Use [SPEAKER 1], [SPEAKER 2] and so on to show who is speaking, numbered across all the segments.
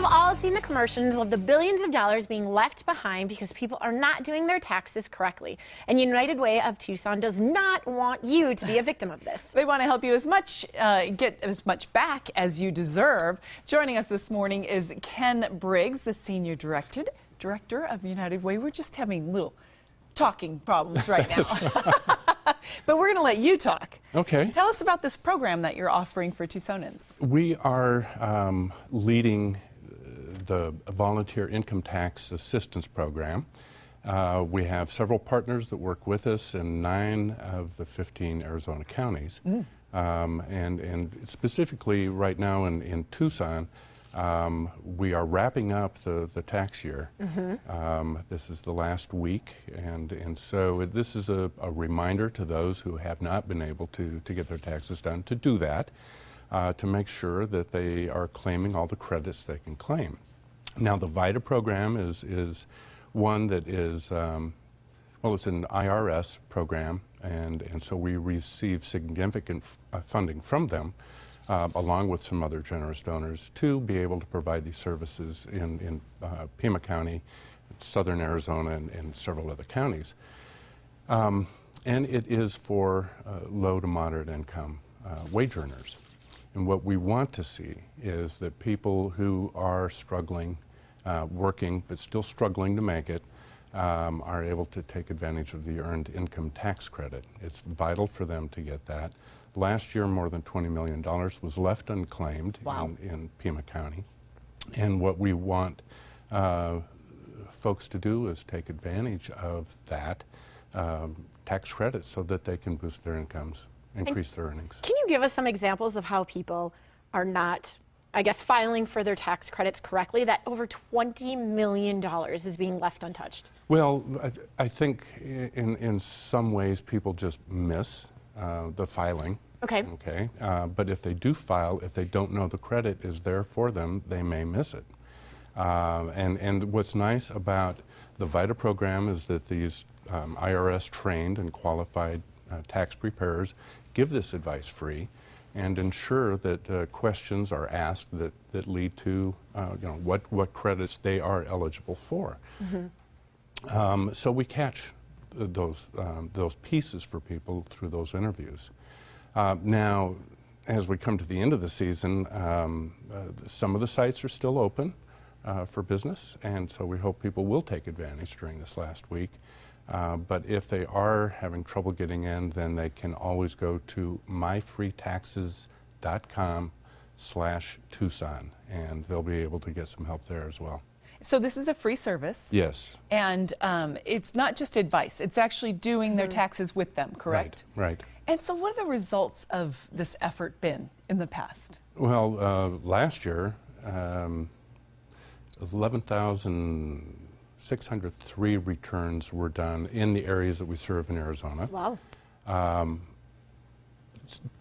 [SPEAKER 1] have all seen the commercials of the billions of dollars being left behind because people are not doing their taxes correctly. And United Way of Tucson does not want you to be a victim of this.
[SPEAKER 2] They want to help you get as much back as you deserve. Joining us this morning is Ken Briggs, the Senior Director of United Way. We're just having little talking problems right now. But we're going to let you talk.
[SPEAKER 3] Okay.
[SPEAKER 2] Tell us about this program that you're offering for Tucsonans.
[SPEAKER 3] We are leading the volunteer income tax assistance program. We have several partners that work with us in 9 of the 15 Arizona counties. And specifically right now in Tucson, we are wrapping up the tax year. This is the last week, and so this is a reminder to those who have not been able to get their taxes done to do that, to make sure that they are claiming all the credits they can claim. Now, the VITA program is one that is, well, it's an IRS program, and so we receive significant funding from them, along with some other generous donors, to be able to provide these services in Pima County, southern Arizona, and several other counties. And it is for low to moderate income wage earners. And what we want to see is that people who are struggling, working, but still struggling to make it, are able to take advantage of the Earned Income Tax Credit. It's vital for them to get that. Last year, more than $20 million was left unclaimed.
[SPEAKER 1] Wow.
[SPEAKER 3] in Pima County. And what we want folks to do is take advantage of that tax credit so that they can boost their incomes, increase their earnings.
[SPEAKER 1] Can you give us some examples of how people are not, I guess, filing for their tax credits correctly, that over $20 million is being left untouched?
[SPEAKER 3] Well, I think in some ways people just miss the filing.
[SPEAKER 1] Okay.
[SPEAKER 3] Okay. But if they do file, if they don't know the credit is there for them, they may miss it. And what's nice about the VITA program is that these IRS trained and qualified tax preparers give this advice free and ensure that questions are asked that lead to what credits they are eligible for. So we catch those pieces for people through those interviews. Now, as we come to the end of the season, some of the sites are still open for business, and so we hope people will take advantage during this last week. But if they are having trouble getting in, then they can always go to myfreetaxes.com/Tucson, and they'll be able to get some help there as well.
[SPEAKER 2] So this is a free service.
[SPEAKER 3] Yes.
[SPEAKER 2] And it's not just advice. It's actually doing their taxes with them, correct?
[SPEAKER 3] Right.
[SPEAKER 2] And so what have the results of this effort been in the past?
[SPEAKER 3] Well, last year, 11,603 returns were done in the areas that we serve in Arizona.
[SPEAKER 1] Wow.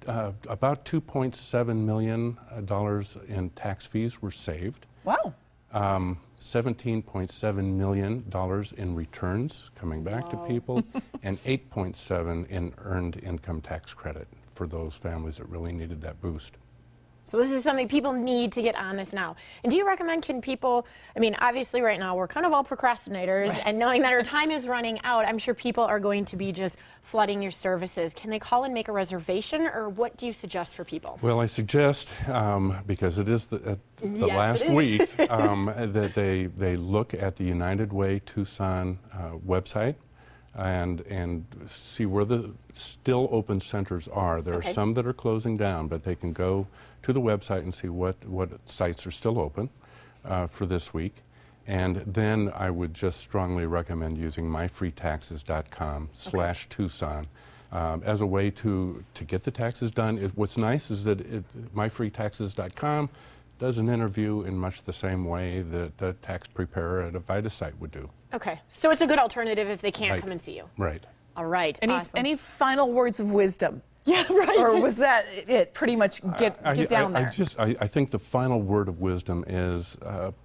[SPEAKER 3] About $2.7 million in tax fees were saved.
[SPEAKER 2] Wow.
[SPEAKER 3] $17.7 million in returns coming back to people, and $8.7 in earned income tax credit for those families that really needed that boost.
[SPEAKER 1] So this is something people need to get on this now. And do you recommend, can people, I mean, obviously right now we're kind of all procrastinators, and knowing that our time is running out, I'm sure people are going to be just flooding your services. Can they call and make a reservation, or what do you suggest for people?
[SPEAKER 3] Well, I suggest, because it is the
[SPEAKER 1] Yes,
[SPEAKER 3] last week, that they look at the United Way Tucson website and see where the still open centers are. There are some that are closing down, but they can go to the website and see what sites are still open for this week. And then I would just strongly recommend using myfreetaxes.com/Tucson as a way to get the taxes done. What's nice is that myfreetaxes.com does an interview in much the same way that a tax preparer at a VITA site would do.
[SPEAKER 1] Okay, so it's a good alternative if they can't come and see you.
[SPEAKER 3] Right.
[SPEAKER 1] All right.
[SPEAKER 2] Any final words of wisdom?
[SPEAKER 1] Yeah, right.
[SPEAKER 2] Or was that it? Pretty much get down there.
[SPEAKER 3] I think the final word of wisdom is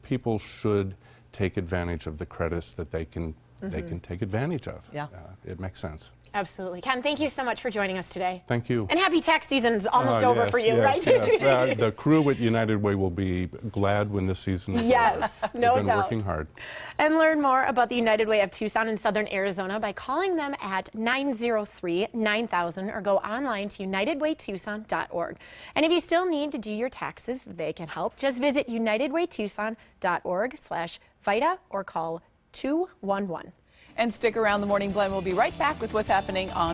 [SPEAKER 3] people should take advantage of the credits that they can take advantage of.
[SPEAKER 2] Yeah.
[SPEAKER 3] It makes sense.
[SPEAKER 1] Absolutely. Ken, thank you so much for joining us today.
[SPEAKER 3] Thank you.
[SPEAKER 1] And happy tax season's almost over
[SPEAKER 3] Yes,
[SPEAKER 1] for you,
[SPEAKER 3] yes,
[SPEAKER 1] right?
[SPEAKER 3] Yes. The crew at United Way will be glad when this season is over.
[SPEAKER 1] Yes, no
[SPEAKER 3] They've been
[SPEAKER 1] doubt.
[SPEAKER 3] working hard.
[SPEAKER 1] And learn more about the United Way of Tucson and Southern Arizona by calling them at 903-9000 or go online to unitedwaytucson.org. And if you still need to do your taxes, they can help. Just visit unitedwaytucson.org/VITA or call 211.
[SPEAKER 2] And stick around. The Morning Blend will be right back with what's happening on